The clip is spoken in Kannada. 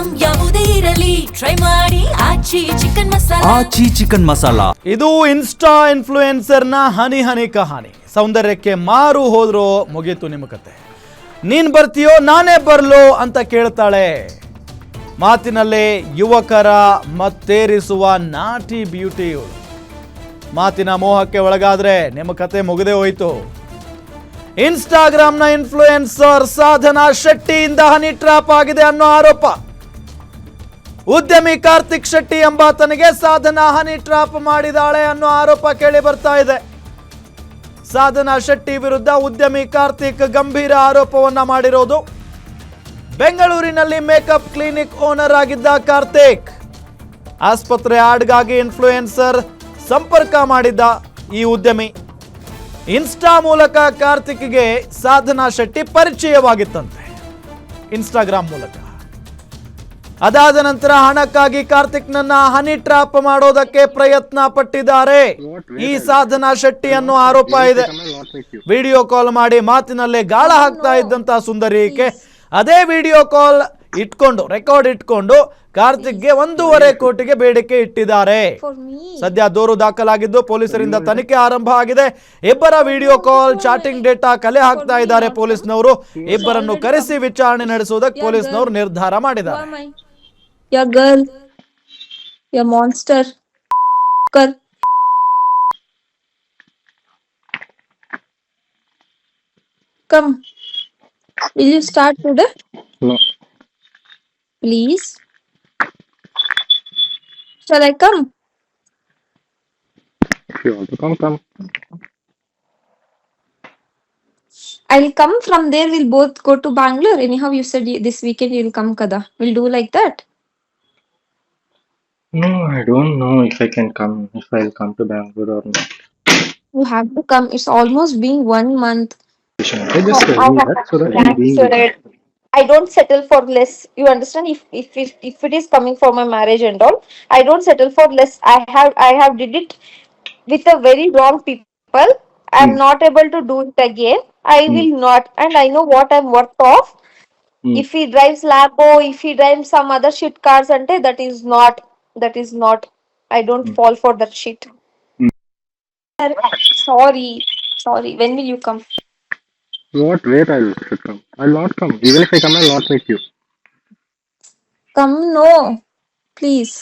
ಐಟಂ ಯಾವುದೇ ಇರಲಿ ಟ್ರೈ ಮಾಡಿ ಆಚಿ ಚಿಕನ್ ಮಸಾಲಾ. ಇದು ಇನ್ಸ್ಟಾ ಇನ್ಫ್ಲೂಯೆನ್ಸರ್ ನ ಹನಿ ಹನಿ ಕಹಾನಿ. ಸೌಂದರ್ಯಕ್ಕೆ ಮಾರು ಹೋದ್ರೋ ಮುಗೀತು ನಿಮ್ಮ ಕತೆ. ನೀನ್ ಬರ್ತೀಯೋ ನಾನೇ ಬರ್ಲೋ ಅಂತ ಕೇಳ್ತಾಳೆ. ಮಾತಿನಲ್ಲೇ ಯುವಕರ ಮತ್ತೇರಿಸುವ ನಾಟಿ ಬ್ಯೂಟಿ ಇವಳು. ಮಾತಿನ ಮೋಹಕ್ಕೆ ಒಳಗಾದ್ರೆ ನಿಮ್ಮ ಕತೆ ಮುಗಿದೇ ಹೋಯ್ತು. ಇನ್ಸ್ಟಾಗ್ರಾಮ್ನ ಇನ್ಫ್ಲೂಯೆನ್ಸರ್ ಸಾಧನಾ ಶೆಟ್ಟಿಯಿಂದ ಹನಿ ಟ್ರಾಪ್ ಆಗಿದೆ ಅನ್ನೋ ಆರೋಪ. ಉದ್ಯಮಿ ಕಾರ್ತಿಕ್ ಶೆಟ್ಟಿ ಎಂಬಾತನಿಗೆ ಸಾಧನಾ ಹನಿ ಟ್ರಾಪ್ ಮಾಡಿದಾಳೆ ಅನ್ನೋ ಆರೋಪ ಕೇಳಿ ಬರ್ತಾ ಇದೆ. ಸಾಧನಾ ಶೆಟ್ಟಿ ವಿರುದ್ಧ ಉದ್ಯಮಿ ಕಾರ್ತಿಕ್ ಗಂಭೀರ ಆರೋಪವನ್ನ ಮಾಡಿರೋದು. ಬೆಂಗಳೂರಿನಲ್ಲಿ ಮೇಕಪ್ ಕ್ಲಿನಿಕ್ ಓನರ್ ಆಗಿದ್ದ ಕಾರ್ತಿಕ್ ಆಸ್ಪತ್ರೆ ಆಡ್ಗಾಗಿ ಇನ್ಫ್ಲೂಯೆನ್ಸರ್ ಸಂಪರ್ಕ ಮಾಡಿದ್ದ ಈ ಉದ್ಯಮಿ. ಇನ್ಸ್ಟಾ ಮೂಲಕ ಕಾರ್ತಿಕ್ಗೆ ಸಾಧನಾ ಶೆಟ್ಟಿ ಪರಿಚಯವಾಗಿತ್ತಂತೆ, ಇನ್ಸ್ಟಾಗ್ರಾಮ್ ಮೂಲಕ. ಅದಾದ ನಂತರ ಹಣಕ್ಕಾಗಿ ಕಾರ್ತಿಕ್ನನ್ನ ಹನಿ ಟ್ರಾಪ್ ಮಾಡೋದಕ್ಕೆ ಪ್ರಯತ್ನ ಪಟ್ಟಿದ್ದಾರೆ ಈ ಸಾಧನಾ ಶೆಟ್ಟಿ ಅನ್ನೋ ಆರೋಪ ಇದೆ. ವಿಡಿಯೋ ಕಾಲ್ ಮಾಡಿ ಮಾತಿನಲ್ಲೇ ಗಾಳ ಹಾಕ್ತಾ ಇದ್ದಂತ ಸುಂದರಿಕೆ ಅದೇ ವಿಡಿಯೋ ಕಾಲ್ ರೆಕಾರ್ಡ್ ಇಟ್ಕೊಂಡು ಕಾರ್ತಿಕ್ಗೆ 1.5 ಕೋಟಿಗೆ ಬೇಡಿಕೆ ಇಟ್ಟಿದ್ದಾರೆ. ಸದ್ಯ ದೂರು ದಾಖಲಾಗಿದ್ದು ಪೊಲೀಸರಿಂದ ತನಿಖೆ ಆರಂಭ ಆಗಿದೆ. ಇಬ್ಬರ ವಿಡಿಯೋ ಕಾಲ್ ಚಾಟಿಂಗ್ ಡೇಟಾ ಕಲೆ ಹಾಕ್ತಾ ಇದ್ದಾರೆ ಪೊಲೀಸ್ನವರು. ಇಬ್ಬರನ್ನು ಕರೆಸಿ ವಿಚಾರಣೆ ನಡೆಸುವುದಕ್ಕೆ ಪೊಲೀಸ್ನವರು ನಿರ್ಧಾರ ಮಾಡಿದ್ದಾರೆ. Will you start today? No. Please. Shall I come? If you want to come. I'll come from there. We'll both go to Bangalore. Anyhow, you said this weekend you'll come, Kada. We'll do like that. No, I don't know if I can come, if I'll come to Bangalore or not. You have to come. It's almost been 1 month. I just tell you that so that you'll be So that I don't settle for less. You understand? If it is coming for my marriage and all, I don't settle for less. I have did it with a very wrong people. I'm not able to do it again. I will not, and I know what I'm worth of. If he drives Lambo, if he drives some other shit cars, ante that is not. I don't fall for that shit. Sorry. When will you come? What? Where should come? I'll not come. Even if I come, I'll not meet you. Come, no, please.